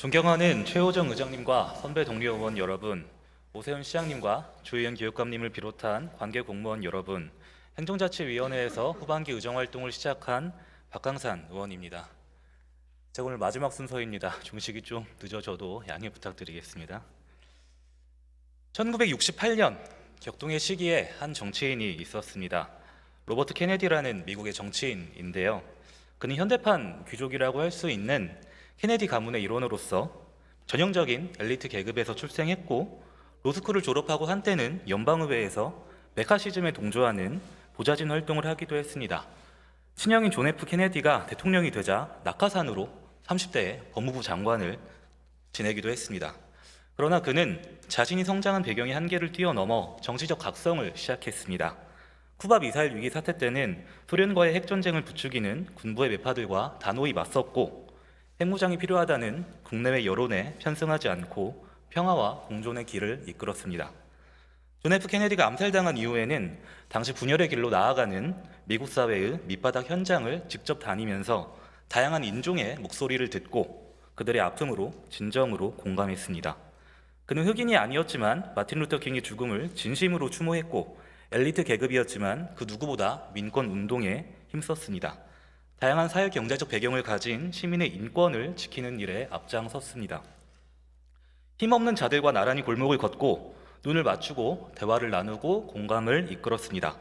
존경하는 최호정 의장님과 선배 동료 의원 여러분, 오세훈 시장님과 주의원 교육감님을 비롯한 관계 공무원 여러분, 행정자치위원회에서 후반기 의정활동을 시작한 박강산 의원입니다. 제가 오늘 마지막 순서입니다. 중식이 좀 늦어져도 양해 부탁드리겠습니다. 1968년 격동의 시기에 한 정치인이 있었습니다. 로버트 케네디라는 미국의 정치인인데요. 그는 현대판 귀족이라고 할 수 있는 케네디 가문의 일원으로서 전형적인 엘리트 계급에서 출생했고, 로스쿨을 졸업하고 한때는 연방의회에서 메카시즘에 동조하는 보좌진 활동을 하기도 했습니다. 친형인 존 F 케네디가 대통령이 되자 낙하산으로 30대에 법무부 장관을 지내기도 했습니다. 그러나 그는 자신이 성장한 배경의 한계를 뛰어넘어 정치적 각성을 시작했습니다. 쿠바 미사일 위기 사태 때는 소련과의 핵전쟁을 부추기는 군부의 매파들과 단호히 맞섰고, 핵무장이 필요하다는 국내외 여론에 편승하지 않고 평화와 공존의 길을 이끌었습니다. 존 F 케네디가 암살당한 이후에는 당시 분열의 길로 나아가는 미국 사회의 밑바닥 현장을 직접 다니면서 다양한 인종의 목소리를 듣고 그들의 아픔으로 진정으로 공감했습니다. 그는 흑인이 아니었지만 마틴 루터 킹의 죽음을 진심으로 추모했고, 엘리트 계급이었지만 그 누구보다 민권 운동에 힘썼습니다. 다양한 사회 경제적 배경을 가진 시민의 인권을 지키는 일에 앞장섰습니다. 힘없는 자들과 나란히 골목을 걷고 눈을 맞추고 대화를 나누고 공감을 이끌었습니다.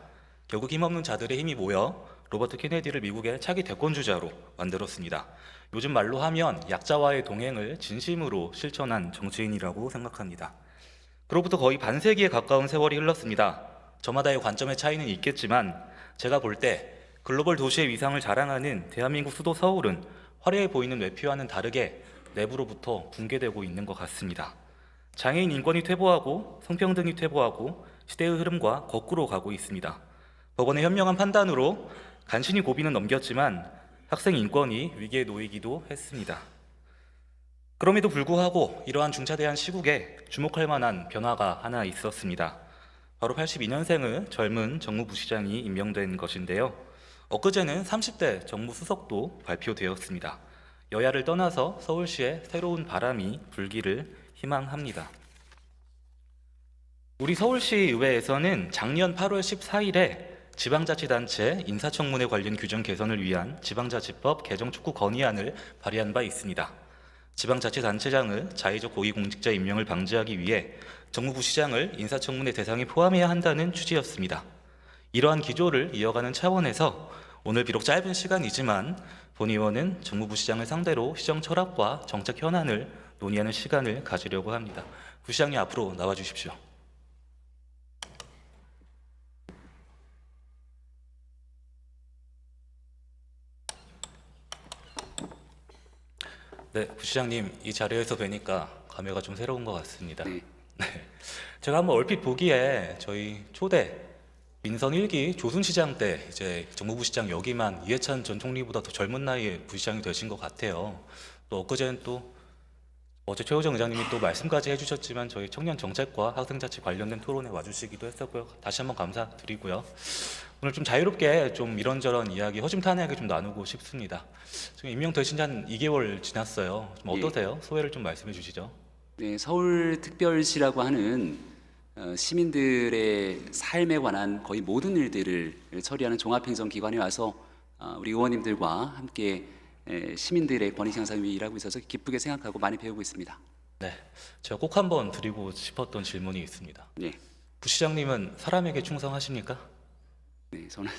결국 힘없는 자들의 힘이 모여 로버트 케네디를 미국의 차기 대권주자로 만들었습니다. 요즘 말로 하면 약자와의 동행을 진심으로 실천한 정치인이라고 생각합니다. 그로부터 거의 반세기에 가까운 세월이 흘렀습니다. 저마다의 관점의 차이는 있겠지만 제가 볼 때 글로벌 도시의 위상을 자랑하는 대한민국 수도 서울은 화려해 보이는 외표와는 다르게 내부로부터 붕괴되고 있는 것 같습니다. 장애인 인권이 퇴보하고 성평등이 퇴보하고 시대의 흐름과 거꾸로 가고 있습니다. 법원의 현명한 판단으로 간신히 고비는 넘겼지만 학생 인권이 위기에 놓이기도 했습니다. 그럼에도 불구하고 이러한 중차대한 시국에 주목할 만한 변화가 하나 있었습니다. 바로 82년생의 젊은 정무부시장이 임명된 것인데요. 엊그제는 30대 정무수석도 발표되었습니다. 여야를 떠나서 서울시에 새로운 바람이 불기를 희망합니다. 우리 서울시의회에서는 작년 8월 14일에 지방자치단체 인사청문회 관련 규정 개선을 위한 지방자치법 개정 촉구 건의안을 발의한 바 있습니다. 지방자치단체장의 자의적 고위공직자 임명을 방지하기 위해 정무부시장을 인사청문회 대상에 포함해야 한다는 취지였습니다. 이러한 기조를 이어가는 차원에서 오늘 비록 짧은 시간이지만 본 의원은 정무부시장을 상대로 시정 철학과 정책 현안을 논의하는 시간을 가지려고 합니다. 부시장님 앞으로 나와주십시오. 네, 부시장님 이 자리에서 뵈니까 감회가 좀 새로운 것 같습니다. 네. 네, 제가 한번 얼핏 보기에 저희 초대 민선 1기 조순시장 때 이제 정무부시장 역임한 이해찬 전 총리보다 더 젊은 나이에 부시장이 되신 것 같아요. 또 엊그제는 또 어제 최호정 의장님이 또 말씀까지 해주셨지만 저희 청년 정책과 학생자치 관련된 토론에 와주시기도 했었고요. 다시 한번 감사드리고요. 오늘 좀 자유롭게 좀 이런저런 이야기 허심탄회하게 좀 나누고 싶습니다. 지금 임명되신 지 한 2개월 지났어요. 좀 어떠세요? 소회를 좀 말씀해 주시죠. 네, 서울특별시라고 하는 시민들의 삶에 관한 거의 모든 일들을 처리하는 종합행정기관에 와서 우리 의원님들과 함께 시민들의 권익 향상 위해 일하고 있어서 기쁘게 생각하고 많이 배우고 있습니다. 네, 제가 꼭 한번 드리고 싶었던 질문이 있습니다. 네, 부시장님은 사람에게 충성하십니까? 네, 저는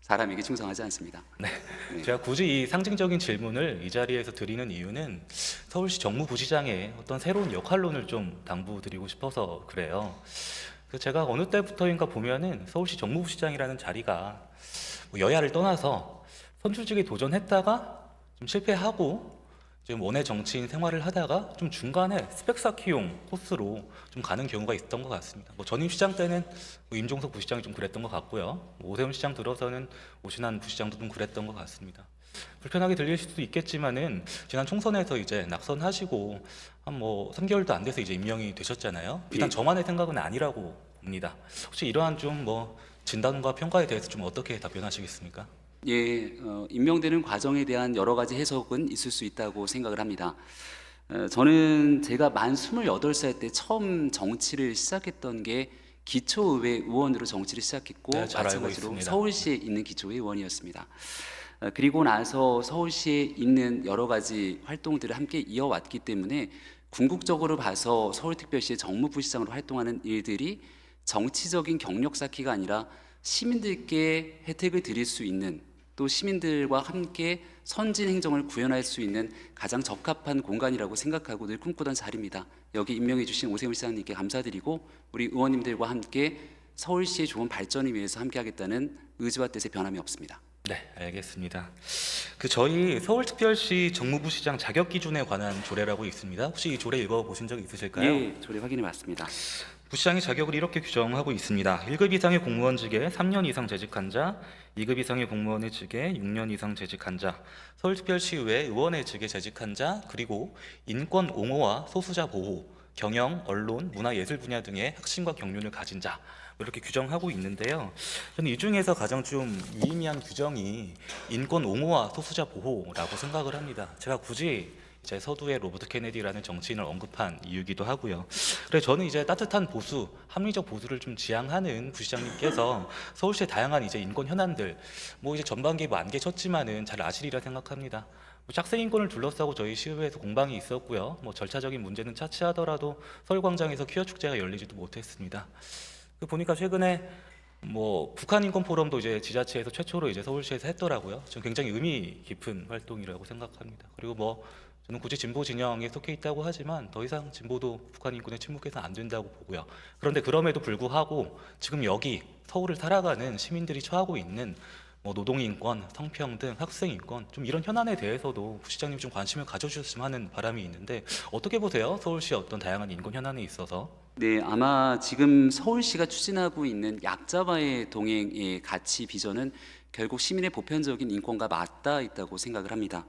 사람에게 충성하지 않습니다. 네. 네. 제가 굳이 이 상징적인 질문을 이 자리에서 드리는 이유는 서울시 정무부시장의 어떤 새로운 역할론을 좀 당부드리고 싶어서 그래요. 그래서 제가 어느 때부터인가 보면은 서울시 정무부시장이라는 자리가 뭐 여야를 떠나서 선출직에 도전했다가 좀 실패하고 지금 원외 정치인 생활을 하다가 좀 중간에 스펙 쌓기용 코스로 좀 가는 경우가 있었던 것 같습니다. 뭐 전임 시장 때는 뭐 임종석 부시장이 좀 그랬던 것 같고요. 뭐 오세훈 시장 들어서는 오신환 부시장도 좀 그랬던 것 같습니다. 불편하게 들릴 수도 있겠지만은 지난 총선에서 이제 낙선하시고 한 뭐 3개월도 안 돼서 이제 임명이 되셨잖아요. 비단 예. 저만의 생각은 아니라고 봅니다. 혹시 이러한 좀 뭐 진단과 평가에 대해서 좀 어떻게 답변하시겠습니까? 예, 임명되는 과정에 대한 여러 가지 해석은 있을 수 있다고 생각을 합니다. 저는 제가 만 28살 때 처음 정치를 시작했던 게 기초의회 의원으로 정치를 시작했고 네, 잘 알고 마찬가지로 있습니다. 서울시에 있는 기초의회 의원이었습니다. 그리고 나서 서울시에 있는 여러 가지 활동들을 함께 이어왔기 때문에 궁극적으로 봐서 서울특별시의 정무부시장으로 활동하는 일들이 정치적인 경력 쌓기가 아니라 시민들께 혜택을 드릴 수 있는, 또 시민들과 함께 선진 행정을 구현할 수 있는 가장 적합한 공간이라고 생각하고 늘 꿈꾸던 자리입니다. 여기 임명해 주신 오세훈 시장님께 감사드리고 우리 의원님들과 함께 서울시의 좋은 발전을 위해서 함께하겠다는 의지와 뜻에 변함이 없습니다. 네, 알겠습니다. 저희 서울특별시 정무부시장 자격 기준에 관한 조례라고 있습니다. 혹시 이 조례 읽어보신 적 있으실까요? 예, 조례 확인해 봤습니다. 부시장의 자격을 이렇게 규정하고 있습니다. 1급 이상의 공무원직에 3년 이상 재직한 자, 2급 이상의 공무원의 직에 6년 이상 재직한 자, 서울특별시의회 의원의 직에 재직한 자, 그리고 인권 옹호와 소수자 보호, 경영, 언론, 문화, 예술 분야 등의 혁신과 경륜을 가진 자, 이렇게 규정하고 있는데요. 저는 이 중에서 가장 좀 유의미한 규정이 인권 옹호와 소수자 보호라고 생각을 합니다. 제가 굳이 이제 서두에 로버트 케네디라는 정치인을 언급한 이유기도 하고요. 그래서 저는 이제 따뜻한 보수, 합리적 보수를 좀 지향하는 부시장님께서 서울시의 다양한 이제 인권 현안들, 뭐 이제 전반기에 뭐 안 계셨지만은 잘 아시리라 생각합니다. 학생 인권을 둘러싸고 저희 시의회에서 공방이 있었고요. 뭐 절차적인 문제는 차치하더라도 서울광장에서 퀴어 축제가 열리지도 못했습니다. 보니까 최근에 뭐 북한 인권 포럼도 이제 지자체에서 최초로 이제 서울시에서 했더라고요. 저는 굉장히 의미 깊은 활동이라고 생각합니다. 그리고 뭐 저는 굳이 진보 진영에 속해 있다고 하지만 더 이상 진보도 북한 인권에 침묵해서는 안 된다고 보고요. 그런데 그럼에도 불구하고 지금 여기 서울을 살아가는 시민들이 처하고 있는 뭐 노동인권, 성평등, 학생인권 좀 이런 현안에 대해서도 부시장님 좀 관심을 가져주셨으면 하는 바람이 있는데 어떻게 보세요? 서울시의 어떤 다양한 인권 현안에 있어서? 네, 아마 지금 서울시가 추진하고 있는 약자와의 동행의 가치 비전은 결국 시민의 보편적인 인권과 맞닿아 있다고 생각을 합니다.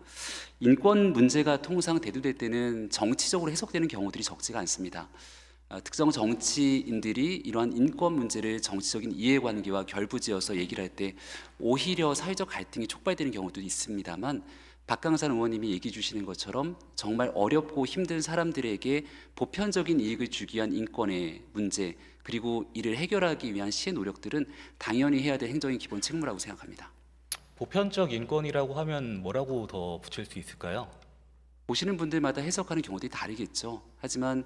인권 문제가 통상 대두될 때는 정치적으로 해석되는 경우들이 적지가 않습니다. 특정 정치인들이 이러한 인권 문제를 정치적인 이해관계와 결부지어서 얘기를 할 때 오히려 사회적 갈등이 촉발되는 경우도 있습니다만 박강산 의원님이 얘기해 주시는 것처럼 정말 어렵고 힘든 사람들에게 보편적인 이익을 주기 위한 인권의 문제, 그리고 이를 해결하기 위한 시의 노력들은 당연히 해야 될 행정의 기본 책무라고 생각합니다. 보편적 인권이라고 하면 뭐라고 더 붙일 수 있을까요? 보시는 분들마다 해석하는 경우들이 다르겠죠. 하지만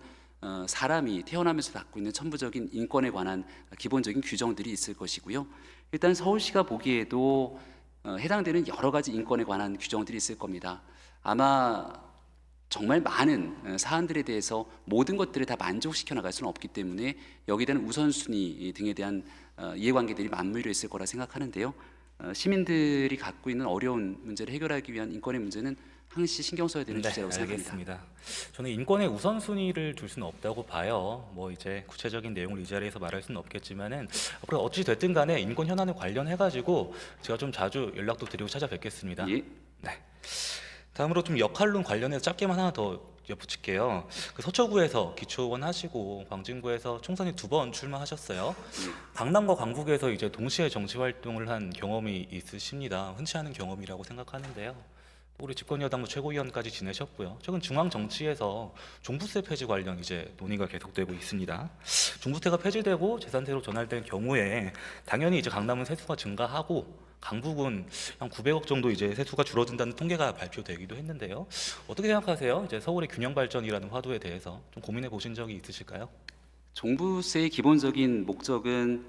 사람이 태어나면서 갖고 있는 천부적인 인권에 관한 기본적인 규정들이 있을 것이고요. 일단 서울시가 보기에도 해당되는 여러 가지 인권에 관한 규정들이 있을 겁니다. 아마 정말 많은 사안들에 대해서 모든 것들을 다 만족시켜 나갈 수는 없기 때문에 여기에 대한 우선순위 등에 대한 이해관계들이 맞물려 있을 거라 생각하는데요. 시민들이 갖고 있는 어려운 문제를 해결하기 위한 인권의 문제는 항시 신경 써야 되는 주제라고 생각합니다. 알겠습니다. 저는 인권의 우선순위를 둘 수는 없다고 봐요. 뭐 이제 구체적인 내용을 이 자리에서 말할 수는 없겠지만은 앞으로 어찌 됐든 간에 인권 현안에 관련해 가지고 제가 좀 자주 연락도 드리고 찾아뵙겠습니다. 예. 네. 다음으로 좀 역할론 관련해서 짧게만 하나 더 엿붙일게요. 서초구에서 기초의원 하시고 광진구에서 총선에 2번 출마하셨어요. 강남과 광북에서 이제 동시에 정치 활동을 한 경험이 있으십니다. 흔치 않은 경험이라고 생각하는데요. 우리 집권여당도 최고위원까지 지내셨고요. 최근 중앙 정치에서 종부세 폐지 관련 이제 논의가 계속되고 있습니다. 종부세가 폐지되고 재산세로 전환될 경우에 당연히 이제 강남은 세수가 증가하고 강북은 한 900억 정도 이제 세수가 줄어든다는 통계가 발표되기도 했는데요. 어떻게 생각하세요? 이제 서울의 균형 발전이라는 화두에 대해서 좀 고민해 보신 적이 있으실까요? 종부세의 기본적인 목적은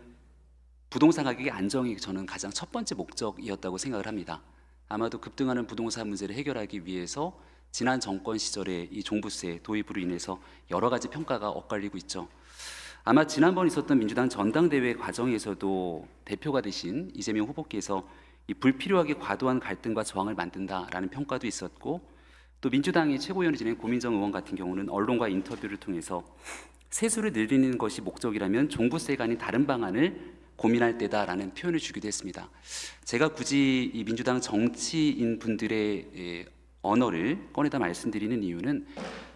부동산 가격의 안정이 저는 가장 첫 번째 목적이었다고 생각을 합니다. 아마도 급등하는 부동산 문제를 해결하기 위해서 지난 정권 시절에 이 종부세 도입으로 인해서 여러 가지 평가가 엇갈리고 있죠. 아마 지난번 있었던 민주당 전당대회 과정에서도 대표가 되신 이재명 후보께서 이 불필요하게 과도한 갈등과 저항을 만든다라는 평가도 있었고, 또 민주당의 최고위원을 지낸 고민정 의원 같은 경우는 언론과 인터뷰를 통해서 세수를 늘리는 것이 목적이라면 종부세가 아닌 다른 방안을 고민할 때다라는 표현을 주기도 했습니다. 제가 굳이 이 민주당 정치인 분들의 언어를 꺼내다 말씀드리는 이유는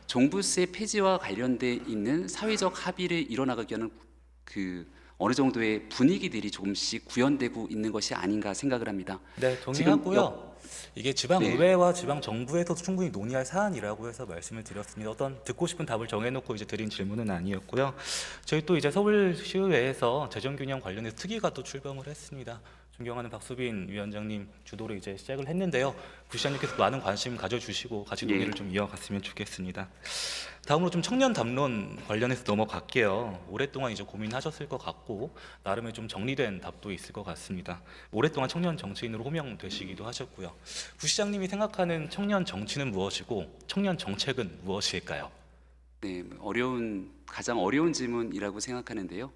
종부세 폐지와 관련돼 있는 사회적 합의를 이뤄나가기 위한 그 어느 정도의 분위기들이 조금씩 구현되고 있는 것이 아닌가 생각을 합니다. 네, 지금 동의하고요. 이게 지방 네. 의회와 지방 정부에서도 충분히 논의할 사안이라고 해서 말씀을 드렸습니다. 어떤 듣고 싶은 답을 정해놓고 이제 드린 질문은 아니었고요. 저희 또 이제 서울시의회에서 재정균형 관련해서 특위가 또 출범을 했습니다. 존경하는 박수빈 위원장님 주도로 이제 시작을 했는데요. 부시장님께서 많은 관심 가져주시고 같이 예. 논의를 좀 이어갔으면 좋겠습니다. 다음으로 좀 청년 담론 관련해서 넘어갈게요. 오랫동안 이제 고민하셨을 것 같고 나름의 좀 정리된 답도 있을 것 같습니다. 오랫동안 청년 정치인으로 호명되시기도 하셨고요. 부시장님이 생각하는 청년 정치는 무엇이고 청년 정책은 무엇일까요? 네, 가장 어려운 질문이라고 생각하는데요.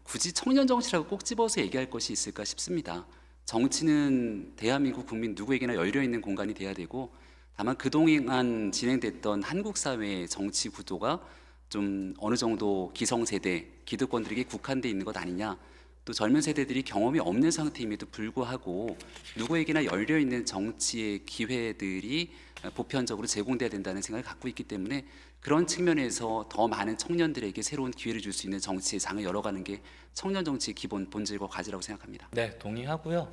굳이 청년 정치라고 꼭 집어서 얘기할 것이 있을까 싶습니다. 정치는 대한민국 국민 누구에게나 열려 있는 공간이 돼야 되고, 다만 그동안 진행됐던 한국 사회의 정치 구도가 좀 어느 정도 기성세대, 기득권들에게 국한돼 있는 것 아니냐. 또 젊은 세대들이 경험이 없는 상태임에도 불구하고 누구에게나 열려 있는 정치의 기회들이 보편적으로 제공돼야 된다는 생각을 갖고 있기 때문에 그런 측면에서 더 많은 청년들에게 새로운 기회를 줄 수 있는 정치의 장을 열어가는 게 청년 정치의 기본 본질과 과제라고 생각합니다. 네, 동의하고요.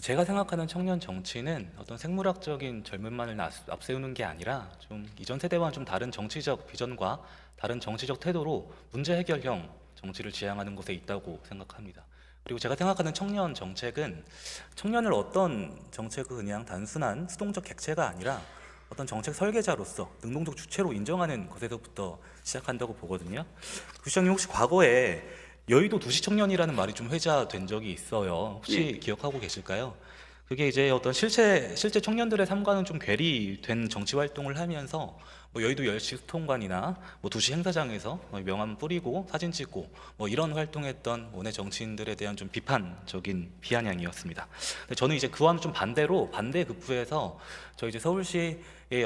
제가 생각하는 청년 정치는 어떤 생물학적인 젊음만을 앞세우는 게 아니라 좀 이전 세대와는 좀 다른 정치적 비전과 다른 정치적 태도로 문제 해결형 정치를 지향하는 곳에 있다고 생각합니다. 그리고 제가 생각하는 청년 정책은 청년을 어떤 정책을 그냥 단순한 수동적 객체가 아니라 어떤 정책 설계자로서 능동적 주체로 인정하는 것에서부터 시작한다고 보거든요. 부시장님 혹시 과거에 여의도 도시 청년이라는 말이 좀 회자된 적이 있어요. 혹시 기억하고 계실까요? 그게 이제 어떤 실제 청년들의 삶과는 좀 괴리된 정치 활동을 하면서 여의도 열시 소통관이나 도시 행사장에서 명함 뿌리고 사진 찍고 이런 활동했던 원외 정치인들에 대한 좀 비판적인 비아냥이었습니다. 근데 저는 이제 그와는 좀 반대로 반대급부에서 저 이제 서울시의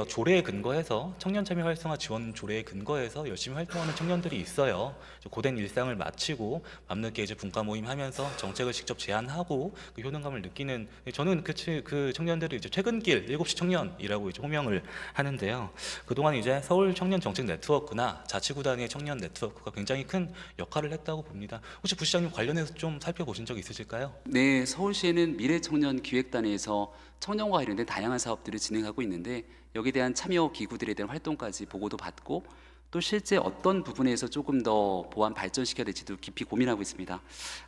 조례에 근거해서 청년 참여 활성화 지원 조례에 근거해서 열심히 활동하는 청년들이 있어요. 고된 일상을 마치고 밤늦게 이제 분과 모임 하면서 정책을 직접 제안하고 그 효능감을 느끼는, 저는 그 청년들을 이제 퇴근길 7시 청년이라고 이제 호명을 하는데요. 그동안 이제 서울 청년 정책 네트워크나 자치구단의 청년 네트워크가 굉장히 큰 역할을 했다고 봅니다. 혹시 부시장님 관련해서 좀 살펴보신 적 있으실까요? 네, 서울시에는 미래청년기획단에서 청년과 관련된 다양한 사업들을 진행하고 있는데 여기에 대한 참여 기구들에 대한 활동까지 보고도 받고 또 실제 어떤 부분에서 조금 더 보완 발전시켜야 될지도 깊이 고민하고 있습니다.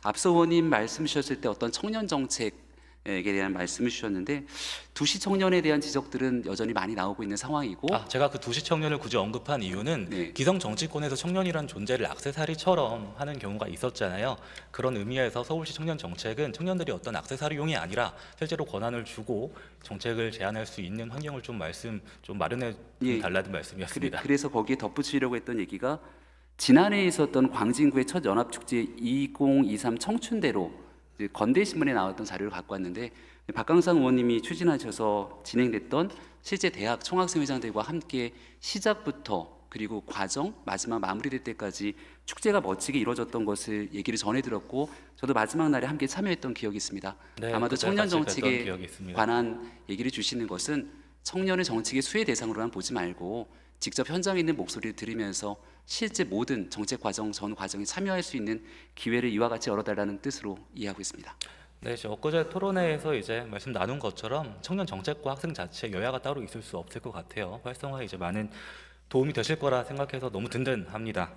앞서 의원님 말씀 주셨을 때 어떤 청년 정책에 대한 말씀을 주셨는데 두시 청년에 대한 지적들은 여전히 많이 나오고 있는 상황이고 제가 그 도시 청년을 굳이 언급한 이유는 네. 기성 정치권에서 청년이란 존재를 액세서리처럼 하는 경우가 있었잖아요. 그런 의미에서 서울시 청년 정책은 청년들이 어떤 액세서리용이 아니라 실제로 권한을 주고 정책을 제안할 수 있는 환경을 좀 마련해 달라는 말씀이었습니다. 그래서 거기에 덧붙이려고 했던 얘기가 지난해에 있었던 광진구의 첫 연합축제 2023 청춘대로 건대신문에 나왔던 자료를 갖고 왔는데 박강상 의원님이 추진하셔서 진행됐던 실제 대학 총학생회장들과 함께 시작부터 그리고 과정 마지막 마무리될 때까지 축제가 멋지게 이루어졌던 것을 얘기를 전해드렸고 저도 마지막 날에 함께 참여했던 기억이 있습니다. 네, 아마도 그때 청년 같이 뵀던 정책에 기억이 있습니다. 관한 얘기를 주시는 것은 청년을 정책의 수혜 대상으로만 보지 말고 직접 현장에 있는 목소리를 들으면서 실제 모든 정책 과정 전 과정에 참여할 수 있는 기회를 이와 같이 열어달라는 뜻으로 이해하고 있습니다. 네, 엊그제 토론회에서 이제 말씀 나눈 것처럼 청년 정책과 학생 자체 여야가 따로 있을 수 없을 것 같아요. 활성화에 이제 많은 도움이 되실 거라 생각해서 너무 든든합니다.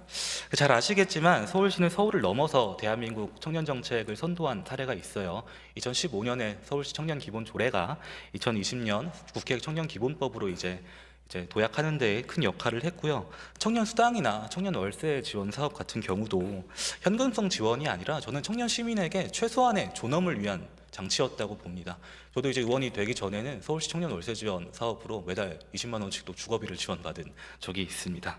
잘 아시겠지만 서울시는 서울을 넘어서 대한민국 청년 정책을 선도한 사례가 있어요. 2015년에 서울시 청년 기본 조례가 2020년 국회 청년 기본법으로 이제 도약하는 데 큰 역할을 했고요. 청년 수당이나 청년 월세 지원 사업 같은 경우도 현금성 지원이 아니라 저는 청년 시민에게 최소한의 존엄을 위한 장치였다고 봅니다. 저도 이제 의원이 되기 전에는 서울시 청년 월세 지원 사업으로 매달 20만 원씩도 주거비를 지원받은 적이 있습니다.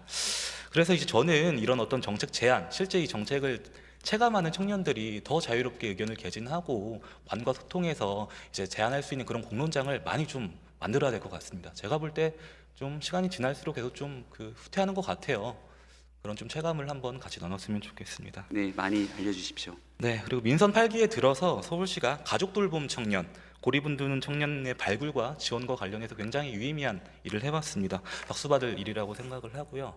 그래서 이제 저는 이런 어떤 정책 제안, 실제 이 정책을 체감하는 청년들이 더 자유롭게 의견을 개진하고 관과 소통해서 이제 제안할 수 있는 그런 공론장을 많이 좀 만들어야 될 것 같습니다. 제가 볼 때 좀 시간이 지날수록 계속 좀 후퇴하는 것 같아요. 그런 좀 체감을 한번 같이 나눴으면 좋겠습니다. 네, 많이 알려주십시오. 네, 그리고 민선 8기에 들어서 서울시가 가족 돌봄 청년, 고리분두는 청년의 발굴과 지원과 관련해서 굉장히 유의미한 일을 해왔습니다. 박수 받을 일이라고 생각을 하고요.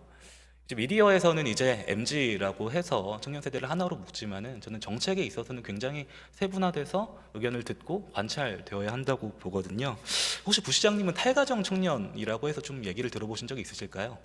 이제 미디어에서는 이제 MZ라고 해서 청년 세대를 하나로 묶지만은 저는 정책에 있어서는 굉장히 세분화돼서 의견을 듣고 관찰되어야 한다고 보거든요. 혹시 부시장님은 탈가정 청년이라고 해서 좀 얘기를 들어보신 적이 있으실까요?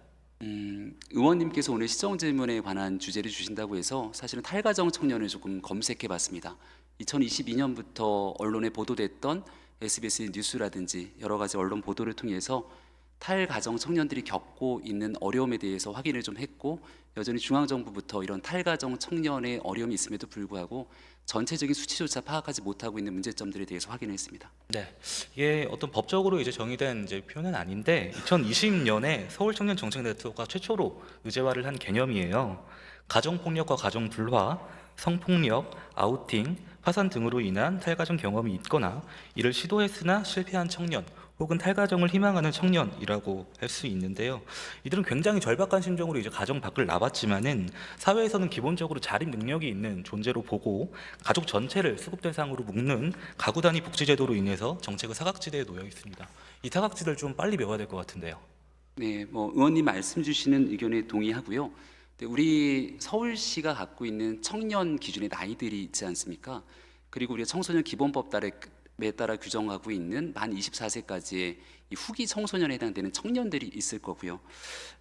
의원님께서 오늘 시정 질문에 관한 주제를 주신다고 해서 사실은 탈가정 청년을 조금 검색해 봤습니다. 2022년부터 언론에 보도됐던 SBS 뉴스라든지 여러 가지 언론 보도를 통해서 탈가정 청년들이 겪고 있는 어려움에 대해서 확인을 좀 했고, 여전히 중앙정부부터 이런 탈가정 청년의 어려움이 있음에도 불구하고 전체적인 수치조차 파악하지 못하고 있는 문제점들에 대해서 확인을 했습니다. 네, 이게 어떤 법적으로 이제 정의된 이제 표현은 아닌데 2020년에 서울 청년 정책 네트워크가 최초로 의제화를 한 개념이에요. 가정폭력과 가정불화, 성폭력, 아우팅, 파산 등으로 인한 탈가정 경험이 있거나 이를 시도했으나 실패한 청년 혹은 탈가정을 희망하는 청년이라고 할 수 있는데요. 이들은 굉장히 절박한 심정으로 이제 가정 밖을 나왔지만은 사회에서는 기본적으로 자립 능력이 있는 존재로 보고 가족 전체를 수급 대상으로 묶는 가구 단위 복지 제도로 인해서 정책의 사각지대에 놓여 있습니다. 이 사각지대를 좀 빨리 메워야 될 것 같은데요. 네, 의원님 말씀 주시는 의견에 동의하고요. 우리 서울시가 갖고 있는 청년 기준의 나이들이 있지 않습니까? 그리고 우리가 청소년 기본법 에 따라 규정하고 있는 만 24세까지의 이 후기 청소년에 해당되는 청년들이 있을 거고요.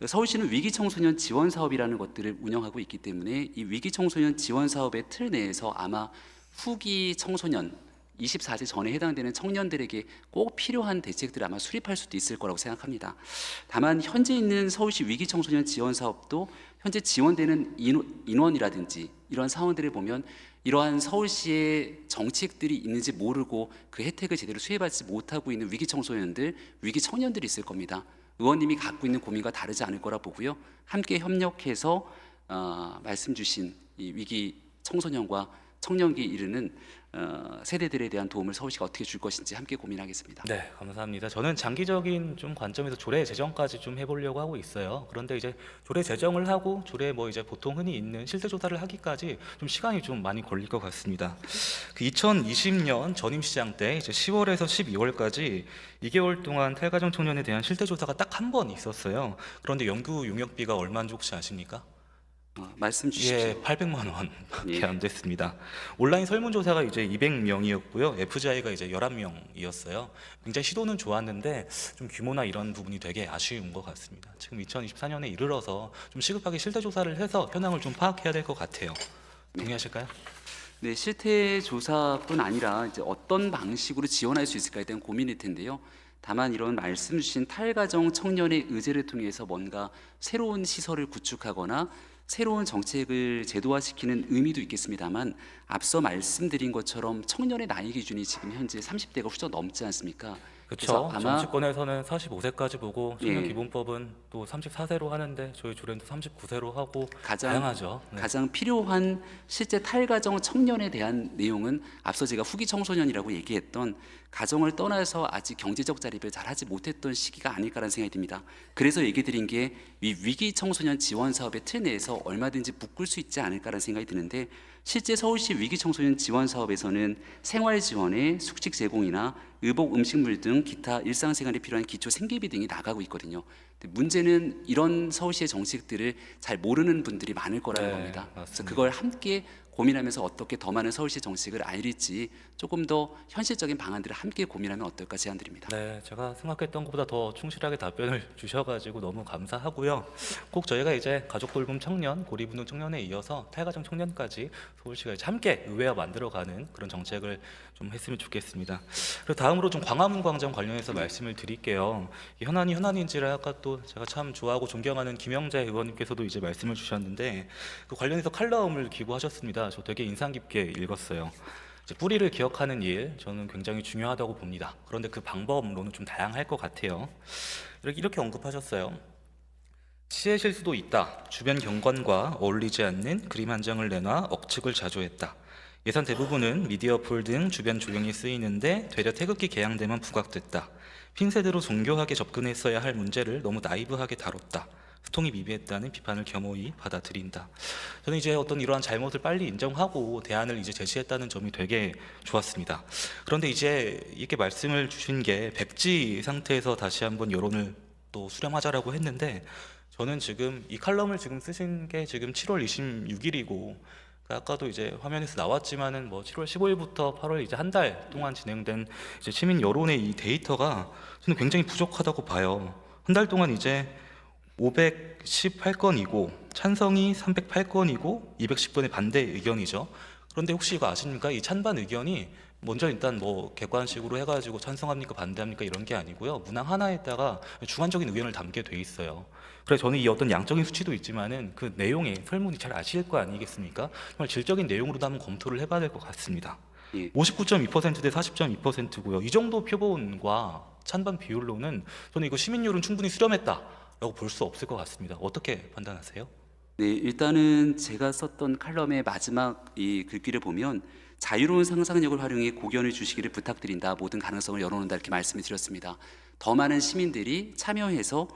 서울시는 위기 청소년 지원 사업이라는 것들을 운영하고 있기 때문에 이 위기 청소년 지원 사업의 틀 내에서 아마 후기 청소년 24세 전에 해당되는 청년들에게 꼭 필요한 대책들을 아마 수립할 수도 있을 거라고 생각합니다. 다만 현재 있는 서울시 위기 청소년 지원 사업도 현재 지원되는 인원이라든지 이런 사원들을 보면 이러한 서울시의 정책들이 있는지 모르고 그 혜택을 제대로 수혜받지 못하고 있는 위기 청소년들, 위기 청년들이 있을 겁니다. 의원님이 갖고 있는 고민과 다르지 않을 거라 보고요. 함께 협력해서 말씀 주신 이 위기 청소년과 청년기에 이르는 세대들에 대한 도움을 서울시가 어떻게 줄 것인지 함께 고민하겠습니다. 네, 감사합니다. 저는 장기적인 좀 관점에서 조례 제정까지 좀 해보려고 하고 있어요. 그런데 이제 조례 제정을 하고 조례 뭐 이제 보통 흔히 있는 실태 조사를 하기까지 좀 시간이 좀 많이 걸릴 것 같습니다. 그 2020년 전임시장 때 이제 10월에서 12월까지 2개월 동안 탈가정 청년에 대한 실태 조사가 딱 한 번 있었어요. 그런데 연구 용역비가 얼마인지 혹시 아십니까? 말씀 주십시오. 예, 800만 원밖에 예. 안 됐습니다. 온라인 설문조사가 이제 200명이었고요. FGI가 이제 11명이었어요. 굉장히 시도는 좋았는데 좀 규모나 이런 부분이 되게 아쉬운 것 같습니다. 지금 2024년에 이르러서 좀 시급하게 실태 조사를 해서 현황을 좀 파악해야 될 것 같아요. 동의하실까요? 네, 실태 조사뿐 아니라 이제 어떤 방식으로 지원할 수 있을까에 대한 고민일 텐데요. 다만 이런 말씀 주신 탈가정 청년의 의제를 통해서 뭔가 새로운 시설을 구축하거나 새로운 정책을 제도화시키는 의미도 있겠습니다만, 앞서 말씀드린 것처럼 청년의 나이 기준이 지금 현재 30대가 훌쩍 넘지 않습니까? 그렇죠. 아마 정치권에서는 45세까지 보고 청년 예. 기본법은 기본법은 또 34세로 하는데 저희 조례는 39세로 하고 가장 다양하죠. 네. 가장 필요한 실제 탈가정 청년에 대한 내용은 앞서 제가 후기 청소년이라고 얘기했던 가정을 떠나서 아직 경제적 자립을 잘하지 못했던 시기가 아닐까라는 생각이 듭니다. 그래서 얘기 드린 게 이 위기 청소년 지원 사업의 틀 내에서 얼마든지 묶을 수 있지 않을까라는 생각이 드는데, 실제 서울시 위기 청소년 지원 사업에서는 생활 지원에 숙식 제공이나 의복, 음식물 등 기타 일상생활에 필요한 기초 생계비 등이 나가고 있거든요. 근데 문제는 이런 서울시의 정책들을 잘 모르는 분들이 많을 거라는 네, 겁니다. 그래서 맞습니다. 그걸 함께 고민하면서 어떻게 더 많은 서울시 정책을 알릴지 조금 더 현실적인 방안들을 함께 고민하면 어떨까 제안드립니다. 네, 제가 생각했던 것보다 더 충실하게 답변을 주셔가지고 너무 감사하고요. 꼭 저희가 이제 가족 돌봄 청년, 고리분등 청년에 이어서 탈가정 청년까지 서울시가 이제 함께 의회와 만들어가는 그런 정책을 좀 했으면 좋겠습니다. 그리고 다음으로 좀 광화문 광장 관련해서 말씀을 드릴게요. 이 현안이 현안인지를 아까 또 제가 참 좋아하고 존경하는 김영재 의원님께서도 이제 말씀을 주셨는데 그 관련해서 칼럼을 기고하셨습니다. 저 되게 인상 깊게 읽었어요. 이제 뿌리를 기억하는 일, 저는 굉장히 중요하다고 봅니다. 그런데 그 방법론은 좀 다양할 것 같아요. 이렇게 언급하셨어요. 시의 실수도 있다. 주변 경관과 어울리지 않는 그림 한 장을 내놔 억측을 자주 했다. 예산 대부분은 미디어 폴 등 주변 조경이 쓰이는데 되려 태극기 개양대만 부각됐다. 핀셋으로 정교하게 접근했어야 할 문제를 너무 나이브하게 다뤘다. 소통이 미비했다는 비판을 겸허히 받아들인다. 저는 이제 어떤 이러한 잘못을 빨리 인정하고 대안을 이제 제시했다는 점이 되게 좋았습니다. 그런데 이제 이렇게 말씀을 주신 게 백지 상태에서 다시 한번 여론을 또 수렴하자라고 했는데 저는 지금 이 칼럼을 지금 쓰신 게 지금 7월 26일이고 아까도 이제 화면에서 나왔지만은 뭐 7월 15일부터 8월 이제 한 달 동안 진행된 이제 시민 여론의 이 데이터가 저는 굉장히 부족하다고 봐요. 한 달 동안 이제 518건이고 찬성이 308건이고 210건의 반대 의견이죠. 그런데 혹시 이거 아십니까? 이 찬반 의견이 먼저 일단 뭐 객관식으로 해가지고 찬성합니까 반대합니까 이런 게 아니고요. 문항 하나에다가 주관적인 의견을 담게 돼 있어요. 그래서 저는 이 어떤 양적인 수치도 있지만은 그 내용의 설문이 잘 아실 거 아니겠습니까? 정말 질적인 내용으로도 한번 검토를 해봐야 될 것 같습니다. 예. 59.2%대 40.2%고요. 이 정도 표본과 찬반 비율로는 저는 이거 시민율은 충분히 수렴했다라고 볼 수 없을 것 같습니다. 어떻게 판단하세요? 네, 일단은 제가 썼던 칼럼의 마지막 이 글귀를 보면 자유로운 상상력을 활용해 고견을 주시기를 부탁드린다. 모든 가능성을 열어놓는다 이렇게 말씀을 드렸습니다. 더 많은 시민들이 참여해서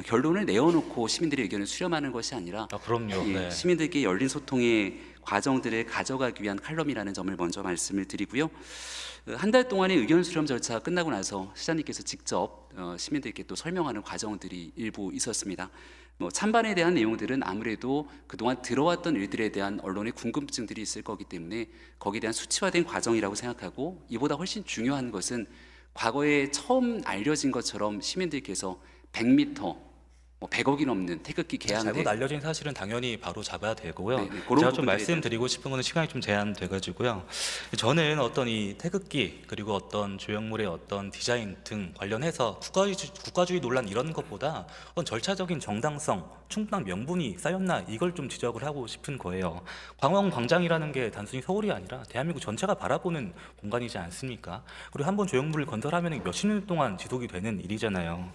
결론을 내어놓고 시민들의 의견을 수렴하는 것이 아니라 그럼요. 예, 네. 시민들께 열린 소통의 과정들을 가져가기 위한 칼럼이라는 점을 먼저 말씀을 드리고요. 한 달 동안의 의견 수렴 절차가 끝나고 나서 시장님께서 직접 시민들께 또 설명하는 과정들이 일부 있었습니다. 뭐 찬반에 대한 내용들은 아무래도 그동안 들어왔던 일들에 대한 언론의 궁금증들이 있을 거기 때문에 거기에 대한 수치화된 과정이라고 생각하고, 이보다 훨씬 중요한 것은 과거에 처음 알려진 것처럼 시민들께서 100m, 뭐 100억이 넘는 태극기 개항대, 잘못 알려진 사실은 당연히 바로 잡아야 되고요. 네, 네, 그런 제가 좀 부분들에 말씀드리고 싶은 거는 시간이 좀 제한돼가지고요. 저는 어떤 이 태극기 그리고 어떤 조형물의 어떤 디자인 등 관련해서 국가주의 논란 이런 것보다 어떤 절차적인 정당성, 충분한 명분이 쌓였나 이걸 좀 지적을 하고 싶은 거예요. 광화문광장이라는 게 단순히 서울이 아니라 대한민국 전체가 바라보는 공간이지 않습니까? 그리고 한번 조형물을 건설하면 몇십 년 동안 지속이 되는 일이잖아요.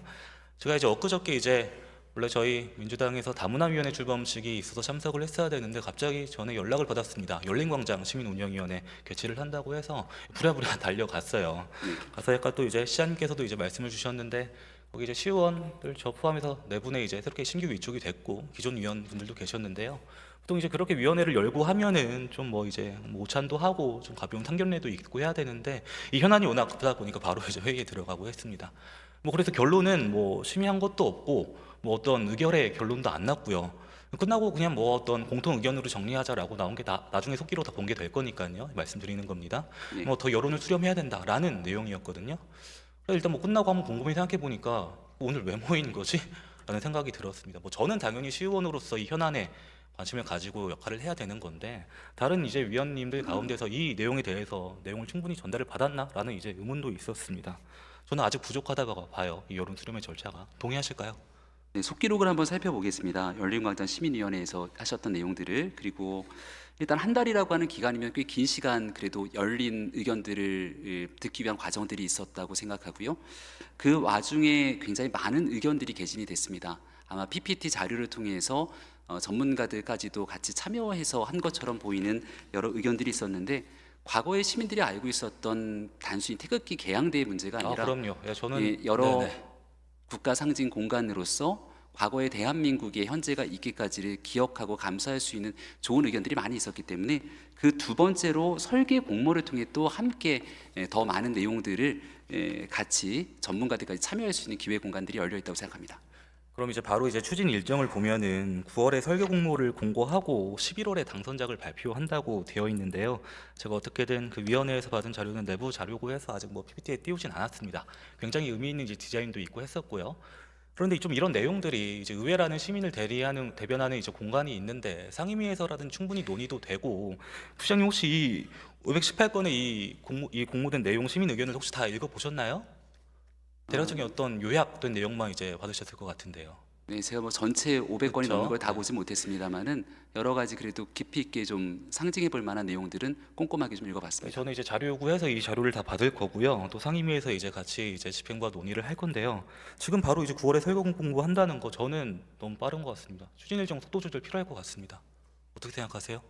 제가 이제 엊그저께 이제 원래 저희 민주당에서 다문화위원회 출범식이 있어서 참석을 했어야 되는데 갑자기 전에 연락을 받았습니다. 열린광장 시민운영위원회 개최를 한다고 해서 부랴부랴 달려갔어요. 가서 약간 또 이제 시장님께서도 이제 말씀을 주셨는데 거기 이제 시의원들 저 포함해서 네 분의 이제 새롭게 신규 위촉이 됐고 기존 위원분들도 계셨는데요. 보통 이제 그렇게 위원회를 열고 하면은 좀 뭐 이제 뭐 오찬도 하고 좀 가벼운 상견례도 있고 해야 되는데 이 현안이 워낙 급하다 보니까 바로 이제 회의에 들어가고 했습니다. 뭐 그래서 결론은 뭐 심의한 것도 없고 뭐 어떤 의결의 결론도 안 났고요. 끝나고 그냥 뭐 어떤 공통 의견으로 정리하자라고 나온 게 나중에 속기로 다 본게 될 거니까요. 말씀드리는 겁니다. 네. 뭐 더 여론을 수렴해야 된다라는 내용이었거든요. 그래서 일단 뭐 끝나고 한번 곰곰이 생각해 보니까 오늘 왜 모인 거지? 라는 생각이 들었습니다. 뭐 저는 당연히 시의원으로서 이 현안에 관심을 가지고 역할을 해야 되는 건데 다른 이제 위원님들 가운데서 이 내용에 대해서 내용을 충분히 전달을 받았나라는 이제 의문도 있었습니다. 저는 아직 부족하다고 봐요. 이 여론 수렴의 절차가. 동의하실까요? 네, 속기록을 한번 살펴보겠습니다. 열린광장 시민위원회에서 하셨던 내용들을, 그리고 일단 한 달이라고 하는 기간이면 꽤 긴 시간 그래도 열린 의견들을 듣기 위한 과정들이 있었다고 생각하고요. 그 와중에 굉장히 많은 의견들이 개진이 됐습니다. 아마 PPT 자료를 통해서 전문가들까지도 같이 참여해서 한 것처럼 보이는 여러 의견들이 있었는데, 과거에 시민들이 알고 있었던 단순히 태극기 개항대의 문제가 아니라 그럼요. 예, 저는 예, 여러 네네. 국가 상징 공간으로서 과거의 대한민국의 현재가 있기까지를 기억하고 감사할 수 있는 좋은 의견들이 많이 있었기 때문에 그 두 번째로 설계 공모를 통해 또 함께 더 많은 내용들을 같이 전문가들까지 참여할 수 있는 기회 공간들이 열려 있다고 생각합니다. 그럼 이제 바로 이제 추진 일정을 보면은 9월에 설계 공모를 공고하고 11월에 당선작을 발표한다고 되어 있는데요. 제가 어떻게든 그 위원회에서 받은 자료는 내부 자료고 해서 아직 뭐 PPT에 띄우진 않았습니다. 굉장히 의미 있는 이제 디자인도 있고 했었고요. 그런데 좀 이런 내용들이 이제 의회라는 시민을 대변하는 이제 공간이 있는데 상임위에서라든 충분히 논의도 되고, 부장님 혹시 이 518건의 이 공모된 내용 시민 의견을 혹시 다 읽어보셨나요? 대략적인 어떤 요약된 내용만 이제 받으셨을 것 같은데요. 네, 제가 뭐 전체 500건이 그렇죠. 넘는 걸 다 보지 못했습니다만은 여러 가지 그래도 깊이 있게 좀 상징해 볼 만한 내용들은 꼼꼼하게 좀 읽어봤습니다. 저는 이제 자료 요구해서 이 자료를 다 받을 거고요. 또 상임위에서 이제 같이 이제 집행과 논의를 할 건데요. 지금 바로 이제 9월에 설계 공고한다는 거 저는 너무 빠른 것 같습니다. 추진 일정 속도 조절 필요할 것 같습니다. 어떻게 생각하세요?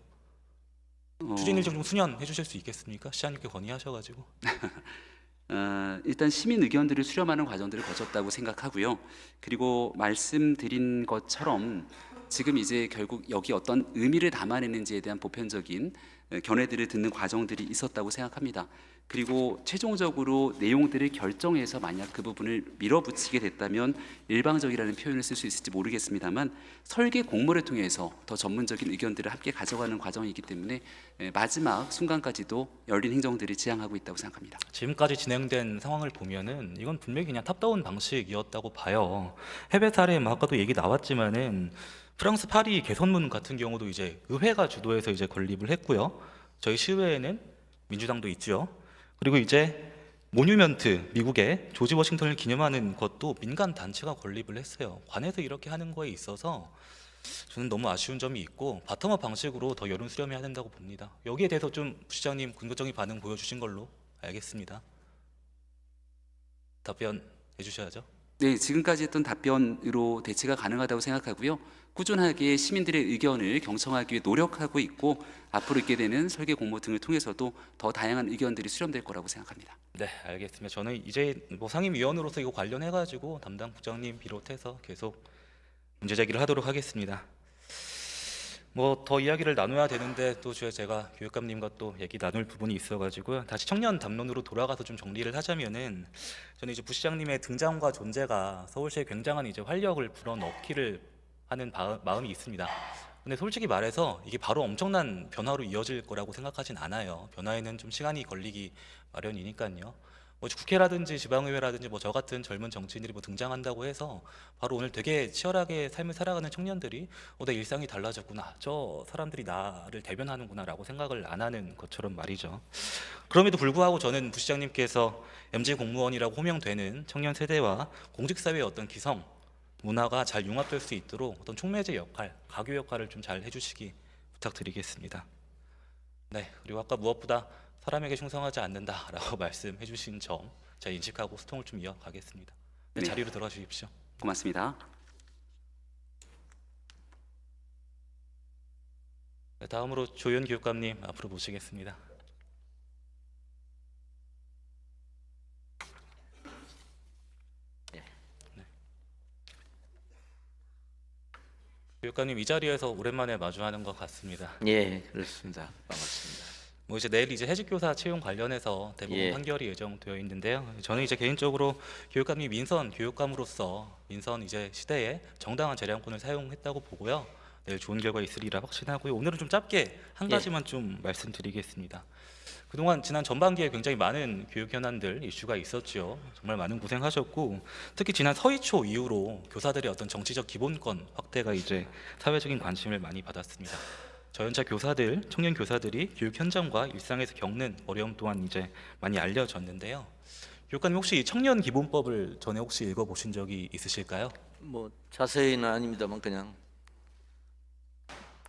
추진 일정 좀 수년해 주실 수 있겠습니까? 시장님께 건의하셔가지고. 일단 시민 의견들을 수렴하는 과정들을 거쳤다고 생각하고요. 그리고 말씀드린 것처럼 지금 이제 결국 여기 어떤 의미를 담아내는지에 대한 보편적인 견해들을 듣는 과정들이 있었다고 생각합니다. 그리고 최종적으로 내용들을 결정해서 만약 그 부분을 밀어붙이게 됐다면 일방적이라는 표현을 쓸 수 있을지 모르겠습니다만 설계 공모를 통해서 더 전문적인 의견들을 함께 가져가는 과정이기 때문에 마지막 순간까지도 열린 행정들이 지향하고 있다고 생각합니다. 지금까지 진행된 상황을 보면은 이건 분명히 그냥 탑다운 방식이었다고 봐요. 해외 사례 뭐 아까도 얘기 나왔지만은 프랑스 파리 개선문 같은 경우도 이제 의회가 주도해서 이제 건립을 했고요. 저희 시의회에는 민주당도 있죠. 그리고 이제 모뉴먼트, 미국의 조지 워싱턴을 기념하는 것도 민간 단체가 건립을 했어요. 관에서 이렇게 하는 거에 있어서 저는 너무 아쉬운 점이 있고 바텀업 방식으로 더 여론 수렴해야 된다고 봅니다. 여기에 대해서 좀 부시장님 긍정적인 반응 보여주신 걸로 알겠습니다. 답변해 주셔야죠. 네, 지금까지 했던 답변으로 대체가 가능하다고 생각하고요. 꾸준하게 시민들의 의견을 경청하기 위해 노력하고 있고 앞으로 있게 되는 설계 공모 등을 통해서도 더 다양한 의견들이 수렴될 거라고 생각합니다. 네, 알겠습니다. 저는 이제 뭐 상임위원으로서 이거 관련해가지고 담당 국장님 비롯해서 계속 문제 제기를 하도록 하겠습니다. 뭐 더 이야기를 나눠야 되는데 또 제가 교육감님과 또 얘기 나눌 부분이 있어가지고요. 다시 청년 담론으로 돌아가서 좀 정리를 하자면은 저는 이제 부시장님의 등장과 존재가 서울시에 굉장한 이제 활력을 불어넣기를 하는 마음이 있습니다. 근데 솔직히 말해서 이게 바로 엄청난 변화로 이어질 거라고 생각하진 않아요. 변화에는 좀 시간이 걸리기 마련이니까요. 뭐 국회라든지 지방의회라든지 뭐 저 같은 젊은 정치인들이 뭐 등장한다고 해서 바로 오늘 되게 치열하게 삶을 살아가는 청년들이 내 일상이 달라졌구나, 저 사람들이 나를 대변하는구나라고 생각을 안 하는 것처럼 말이죠. 그럼에도 불구하고 저는 부시장님께서 MZ 공무원이라고 호명되는 청년 세대와 공직사회의 어떤 기성 문화가 잘 융합될 수 있도록 어떤 촉매제 역할, 가교 역할을 좀 잘 해주시기 부탁드리겠습니다. 네, 그리고 아까 무엇보다 사람에게 충성하지 않는다라고 말씀해 주신 점 제가 인식하고 소통을 좀 이어가겠습니다. 네, 네. 자리로 들어가 주십시오. 고맙습니다. 네, 다음으로 조윤 교육감님 앞으로 모시겠습니다. 네. 교육감님 이 자리에서 오랜만에 마주하는 것 같습니다. 예, 그렇습니다. 반갑습니다. 뭐 이제 내일 이제 해직교사 채용 관련해서 대부분 예. 판결이 예정되어 있는데요. 저는 이제 개인적으로 교육감이 민선 교육감으로서 민선 이제 시대에 정당한 재량권을 사용했다고 보고요. 내일 좋은 결과 있으리라 확신하고요. 오늘은 좀 짧게 한 예. 가지만 좀 말씀드리겠습니다. 그동안 지난 전반기에 굉장히 많은 교육 현안들 이슈가 있었죠. 정말 많은 고생하셨고 특히 지난 서희초 이후로 교사들의 어떤 정치적 기본권 확대가 이제 사회적인 관심을 많이 받았습니다. 저연차 교사들, 청년 교사들이 교육 현장과 일상에서 겪는 어려움 또한 이제 많이 알려졌는데요. 교육관님 혹시 이 청년 기본법을 전에 혹시 읽어보신 적이 있으실까요? 뭐 자세히는 아닙니다만 그냥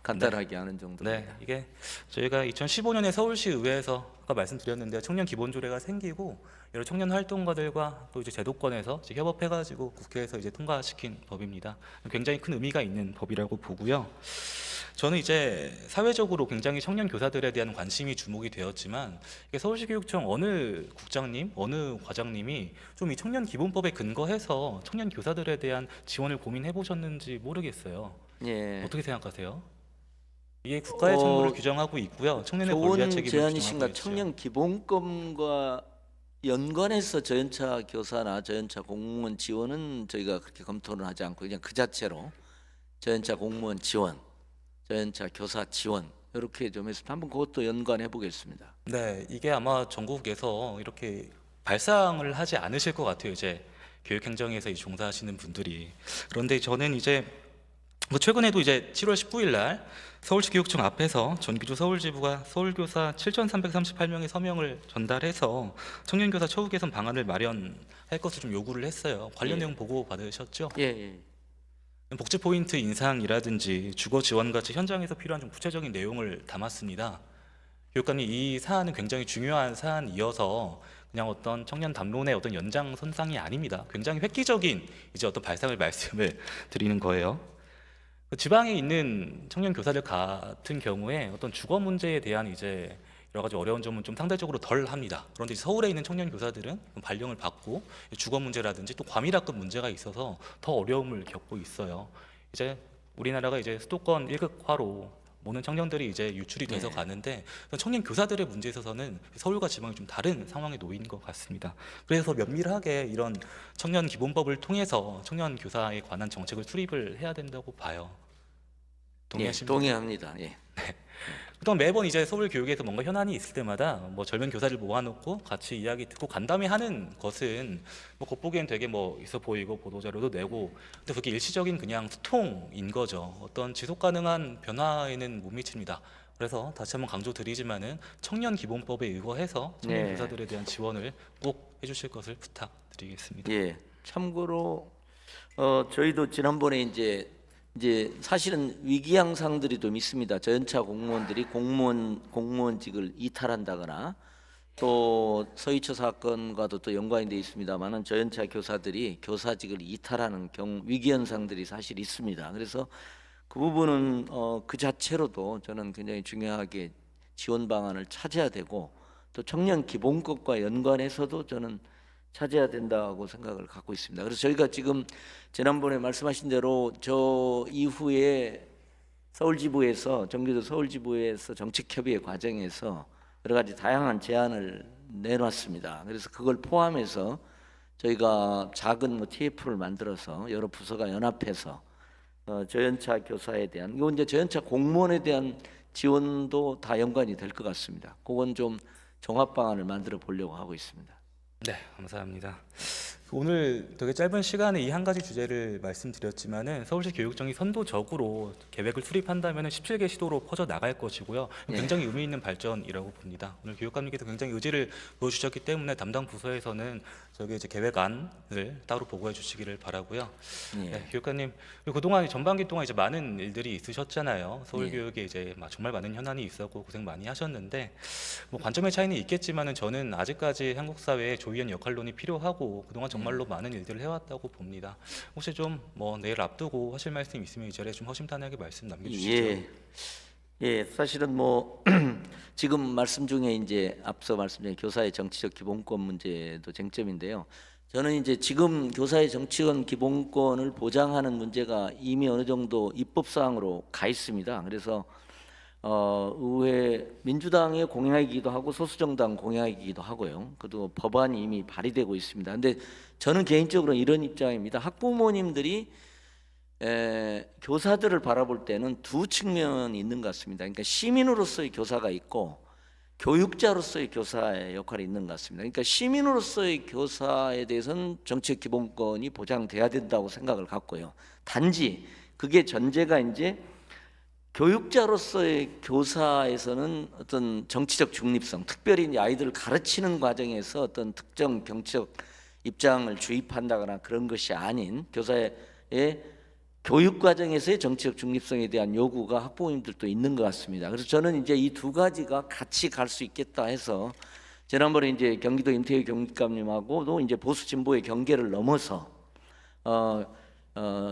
간단하게 아는 정도입니다. 네, 이게 저희가 2015년에 서울시 의회에서 아까 말씀드렸는데 청년 기본조례가 생기고 여러 청년 활동가들과 또 이제 제도권에서 이제 협업해가지고 국회에서 이제 통과시킨 법입니다. 굉장히 큰 의미가 있는 법이라고 보고요. 저는 이제 사회적으로 굉장히 청년 교사들에 대한 관심이 주목이 되었지만 이게 서울시 교육청 어느 국장님, 어느 과장님이 좀 이 청년 기본법에 근거해서 청년 교사들에 대한 지원을 고민해 보셨는지 모르겠어요. 예, 어떻게 생각하세요? 이게 국가의 정보를 규정하고 있고요. 청년의 권리와 좋은 책임을 제안이신가. 규정하고 있죠. 청년 기본권과 연관해서 저연차 교사나 저연차 공무원 지원은 저희가 그렇게 검토를 하지 않고 그냥 그 자체로 저연차 공무원 지원, 저연차 교사 지원 이렇게 좀 해서 한번 그것도 연관해 보겠습니다. 네, 이게 아마 전국에서 이렇게 발상을 하지 않으실 것 같아요. 이제 교육행정에서 이 종사하시는 분들이. 그런데 저는 이제 뭐 최근에도 이제 7월 19일 날 서울시 교육청 앞에서 전기조 서울지부가 서울교사 7,338명의 서명을 전달해서 청년교사 처우 개선 방안을 마련할 것을 좀 요구를 했어요. 관련 예. 내용 보고 받으셨죠? 예, 예. 복지 포인트 인상이라든지 주거 지원 같이 현장에서 필요한 좀 구체적인 내용을 담았습니다. 교육감님, 이 사안은 굉장히 중요한 사안이어서 그냥 어떤 청년 담론의 어떤 연장선상이 아닙니다. 굉장히 획기적인 이제 어떤 발상을 말씀을 드리는 거예요. 지방에 있는 청년 교사들 같은 경우에 어떤 주거 문제에 대한 이제 여러 가지 어려운 점은 좀 상대적으로 덜 합니다. 그런데 서울에 있는 청년 교사들은 발령을 받고 주거 문제라든지 또 과밀학급 문제가 있어서 더 어려움을 겪고 있어요. 이제 우리나라가 이제 수도권 1극화로 모든 청년들이 이제 유출이 돼서 네. 가는데 청년 교사들의 문제에 있어서는 서울과 지방이 좀 다른 상황에 놓인 것 같습니다. 그래서 면밀하게 이런 청년 기본법을 통해서 청년 교사에 관한 정책을 수립을 해야 된다고 봐요. 예, 동의하십니까? 동의합니다. 예. 그럼 매번 이제 서울 교육에서 뭔가 현안이 있을 때마다 뭐 젊은 교사들 모아놓고 같이 이야기 듣고 간담회 하는 것은 뭐 겉보기엔 되게 뭐 있어 보이고 보도자료도 내고 근데 그게 일시적인 그냥 소통인 거죠. 어떤 지속 가능한 변화에는 못 미칩니다. 그래서 다시 한번 강조드리지만은 청년 기본법에 의거해서 청년 네. 교사들에 대한 지원을 꼭 해주실 것을 부탁드리겠습니다. 예. 참고로 저희도 지난번에 이제 사실은 위기 양상들이 좀 있습니다. 저연차 공무원들이 공무원직을 이탈한다거나 또 서희초 사건과도 또 연관이 돼 있습니다만은 저연차 교사들이 교사직을 이탈하는 위기 현상들이 사실 있습니다. 그래서 그 부분은 그 자체로도 저는 굉장히 중요하게 지원 방안을 찾아야 되고 또 청년 기본법과 연관해서도 저는 찾아야 된다고 생각을 갖고 있습니다. 그래서 저희가 지금 지난번에 말씀하신 대로 저 이후에 서울지부에서 정교조 서울지부에서 정책협의회 과정에서 여러 가지 다양한 제안을 내놨습니다. 그래서 그걸 포함해서 저희가 작은 뭐 TF를 만들어서 여러 부서가 연합해서 저연차 교사에 대한 이거 이제 저연차 공무원에 대한 지원도 다 연관이 될 것 같습니다. 그건 좀 종합 방안을 만들어 보려고 하고 있습니다. 네, 감사합니다. 오늘 되게 짧은 시간에 이 한 가지 주제를 말씀드렸지만은 서울시 교육청이 선도적으로 계획을 수립한다면 17개 시도로 퍼져 나갈 것이고요. 굉장히 의미 있는 발전이라고 봅니다. 오늘 교육감님께서 굉장히 의지를 보여주셨기 때문에 담당 부서에서는 저기 이제 계획안을 따로 보고해 주시기를 바라고요. 예. 네, 교육감님 그리고 그동안 전반기 동안 이제 많은 일들이 있으셨잖아요. 서울 예. 교육에 이제 정말 많은 현안이 있었고 고생 많이 하셨는데 뭐 관점의 차이는 있겠지만은 저는 아직까지 한국 사회에 조희연 역할론이 필요하고 그동안 정말로 많은 일들을 해왔다고 봅니다. 혹시 좀 뭐 내일 앞두고 하실 말씀 있으면 이 자리에 좀 허심탄회하게 말씀 남겨주시죠. 예, 사실은 뭐 지금 말씀 중에 이제 앞서 말씀드린 교사의 정치적 기본권 문제도 쟁점인데요. 저는 이제 지금 교사의 정치권 기본권을 보장하는 문제가 이미 어느 정도 입법 사항으로 가 있습니다. 그래서 의회 민주당의 공약이기도 하고 소수정당 공약이기도 하고요. 그리고 법안이 이미 발의되고 있습니다. 근데 저는 개인적으로 이런 입장입니다. 학부모님들이 교사들을 바라볼 때는 두 측면이 있는 것 같습니다. 그러니까 시민으로서의 교사가 있고 교육자로서의 교사의 역할이 있는 것 같습니다. 그러니까 시민으로서의 교사에 대해서는 정책 기본권이 보장돼야 된다고 생각을 갖고요. 단지 그게 전제가 이제 교육자로서의 교사에서는 어떤 정치적 중립성, 특별히 이제 아이들을 가르치는 과정에서 어떤 특정 정치적 입장을 주입한다거나 그런 것이 아닌 교사의 교육 과정에서의 정치적 중립성에 대한 요구가 학부모님들도 있는 것 같습니다. 그래서 저는 이제 이 두 가지가 같이 갈 수 있겠다 해서 지난번에 이제 경기도 임태희 경감님하고도 이제 보수 진보의 경계를 넘어서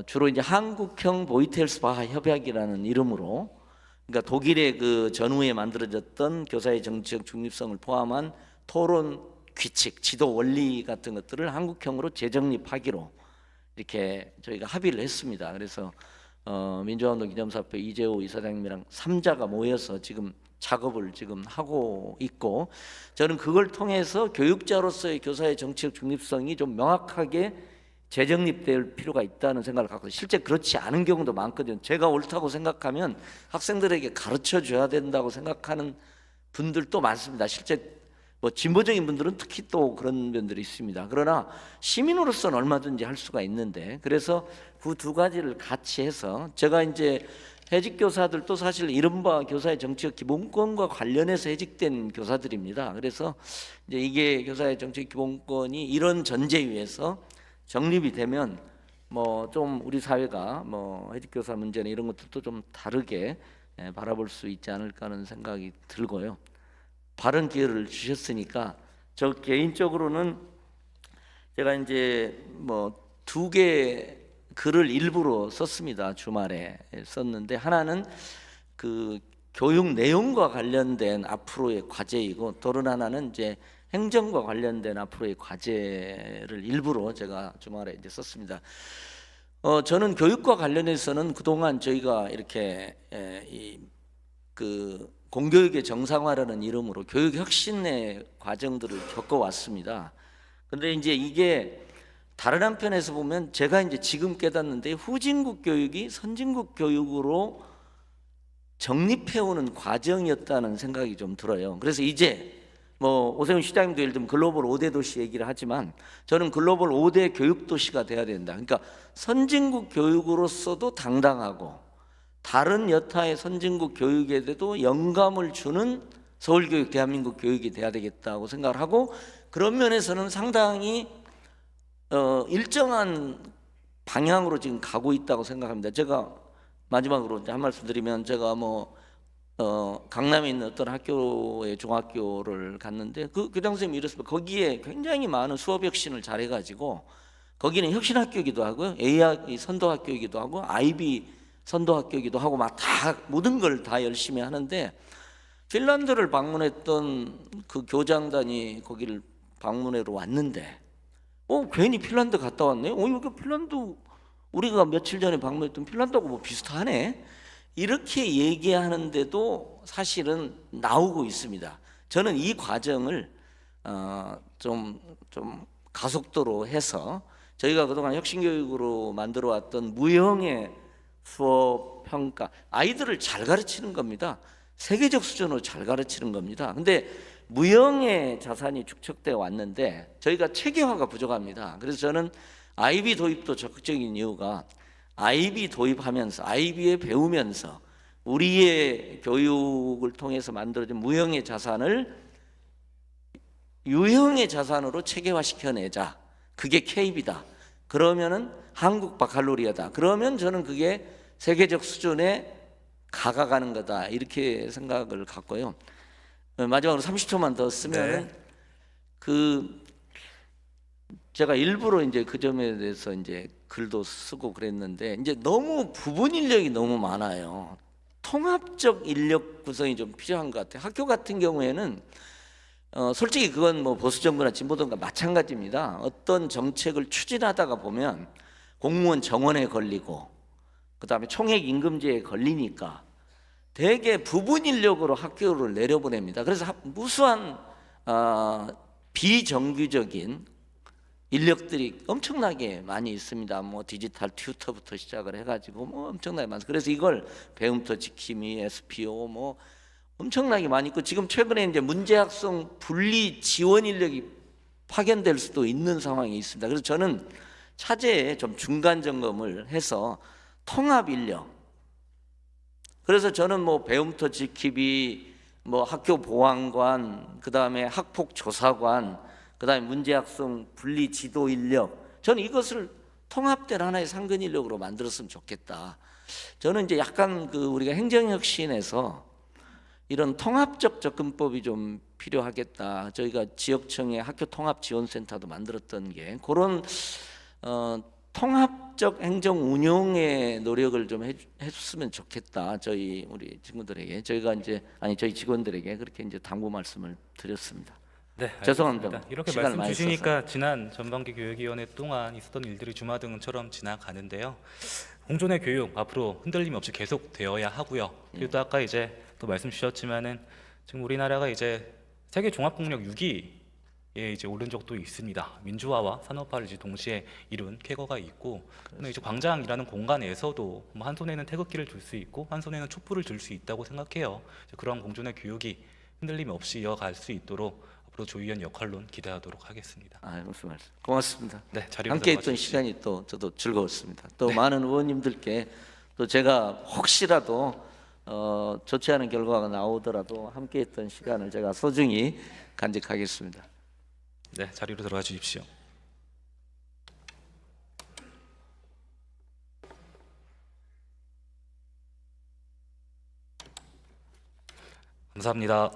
주로 이제 한국형 보이텔스바 협약이라는 이름으로 그러니까 독일의 그 전후에 만들어졌던 교사의 정치적 중립성을 포함한 토론 규칙, 지도 원리 같은 것들을 한국형으로 재정립하기로 이렇게 저희가 합의를 했습니다. 그래서 민주화운동 기념사업회 이재호 이사장님이랑 3자가 모여서 지금 작업을 지금 하고 있고 저는 그걸 통해서 교육자로서의 교사의 정치적 중립성이 좀 명확하게 재정립될 필요가 있다는 생각을 갖고 실제 그렇지 않은 경우도 많거든요. 제가 옳다고 생각하면 학생들에게 가르쳐 줘야 된다고 생각하는 분들도 많습니다. 실제 뭐 진보적인 분들은 특히 또 그런 면들이 있습니다. 그러나 시민으로서는 얼마든지 할 수가 있는데 그래서 그 두 가지를 같이 해서 제가 이제 해직 교사들도 사실 이른바 교사의 정치적 기본권과 관련해서 해직된 교사들입니다. 그래서 이제 이게 교사의 정치적 기본권이 이런 전제 위에서 정립이 되면 뭐 좀 우리 사회가 뭐 해직 교사 문제나 이런 것들도 좀 다르게 바라볼 수 있지 않을까 하는 생각이 들고요. 발언 기회를 주셨으니까 저 개인적으로는 제가 이제 뭐 2개 글을 일부러 썼습니다. 주말에 썼는데 하나는 그 교육 내용과 관련된 앞으로의 과제이고 다른 하나는 이제 행정과 관련된 앞으로의 과제를 일부러 제가 주말에 이제 썼습니다. 저는 교육과 관련해서는 그동안 저희가 이렇게 이 그 공교육의 정상화라는 이름으로 교육 혁신의 과정들을 겪어왔습니다. 근데 이제 이게 다른 한편에서 보면 제가 이제 지금 깨닫는데 후진국 교육이 선진국 교육으로 정립해오는 과정이었다는 생각이 좀 들어요. 그래서 이제 뭐 오세훈 시장님도 예를 들면 글로벌 5대 도시 얘기를 하지만 저는 글로벌 5대 교육 도시가 돼야 된다. 그러니까 선진국 교육으로서도 당당하고 다른 여타의 선진국 교육에 대해도 영감을 주는 서울교육, 대한민국 교육이 돼야 되겠다고 생각을 하고 그런 면에서는 상당히 일정한 방향으로 지금 가고 있다고 생각합니다. 제가 마지막으로 이제 한 말씀 드리면 제가 강남에 있는 어떤 학교의 중학교를 갔는데 그 교장 선생님이 이랬습니다. 거기에 굉장히 많은 수업 혁신을 잘해가지고 거기는 혁신학교이기도 하고요, AI 선도학교이기도 하고 IB 선도학교이기도 하고 막 다 모든 걸 다 열심히 하는데 핀란드를 방문했던 그 교장단이 거기를 방문회로 왔는데 괜히 핀란드 갔다 왔네. 이거 핀란드 우리가 며칠 전에 방문했던 핀란드하고 뭐 비슷하네. 이렇게 얘기하는데도 사실은 나오고 있습니다. 저는 이 과정을 좀 가속도로 해서 저희가 그동안 혁신교육으로 만들어왔던 무형의 수업 평가, 아이들을 잘 가르치는 겁니다. 세계적 수준으로 잘 가르치는 겁니다. 근데 무형의 자산이 축적되어 왔는데 저희가 체계화가 부족합니다. 그래서 저는 IB 도입도 적극적인 이유가 IB 도입하면서 IB에 배우면서 우리의 교육을 통해서 만들어진 무형의 자산을 유형의 자산으로 체계화시켜내자. 그게 K입니다. 그러면은 한국 바칼로리아다. 그러면 저는 그게 세계적 수준에 가가는 거다. 이렇게 생각을 갖고요. 마지막으로 30초만 더 쓰면은 제가 일부러 이제 그 점에 대해서 이제 글도 쓰고 그랬는데 이제 너무 부분 인력이 너무 많아요. 통합적 인력 구성이 좀 필요한 것 같아요. 학교 같은 경우에는 솔직히 그건 뭐 보수 정부나 진보 정부가 마찬가지입니다. 어떤 정책을 추진하다가 보면 공무원 정원에 걸리고 그다음에 총액 임금제에 걸리니까 대개 부분 인력으로 학교를 내려보냅니다. 그래서 무수한 비정규적인 인력들이 엄청나게 많이 있습니다. 뭐 디지털 튜터부터 시작을 해가지고 뭐 엄청나게 많습니다. 그래서 이걸 배움터 지킴이, SPO 뭐 엄청나게 많이 있고 지금 최근에 이제 문제학성 분리 지원 인력이 파견될 수도 있는 상황이 있습니다. 그래서 저는 차제에 좀 중간 점검을 해서 통합 인력. 그래서 저는 뭐 배움터 지킴이, 뭐 학교 보안관, 그 다음에 학폭 조사관, 그 다음에 문제학성 분리 지도 인력, 저는 이것을 통합된 하나의 상근 인력으로 만들었으면 좋겠다. 저는 이제 약간 우리가 행정혁신에서 이런 통합적 접근법이 좀 필요하겠다. 저희가 지역청의 학교 통합 지원센터도 만들었던 게 그런 통합적 행정 운용의 노력을 좀 해줬으면 좋겠다. 우리 친구들에게 저희 직원들에게 그렇게 이제 당부 말씀을 드렸습니다. 네, 죄송합니다. 알겠습니다. 이렇게 시간을 말씀 많이 주시니까 지난 전반기 교육위원회 동안 있었던 일들이 주마등처럼 지나가는데요. 공존의 교육 앞으로 흔들림 없이 계속 되어야 하고요. 그리고 또 아까 이제 또 말씀 주셨지만은 지금 우리나라가 이제 세계 종합국력 6위에 이제 오른 적도 있습니다. 민주화와 산업화를 이제 동시에 이룬 쾌거가 있고, 근데 이제 광장이라는 공간에서도 뭐 한 손에는 태극기를 들 수 있고 한 손에는 촛불을 들 수 있다고 생각해요. 그런 공존의 교육이 흔들림 없이 이어갈 수 있도록 앞으로 조위원 역할론 기대하도록 하겠습니다. 무슨 말씀? 고맙습니다. 네, 자리로 함께했던 들어가 주십시오. 시간이 또 저도 즐거웠습니다. 또 많은 의원님들께 또 제가 혹시라도 좋지 않은 결과가 나오더라도 함께했던 시간을 제가 소중히 간직하겠습니다. 네, 자리로 들어가 주십시오. 감사합니다.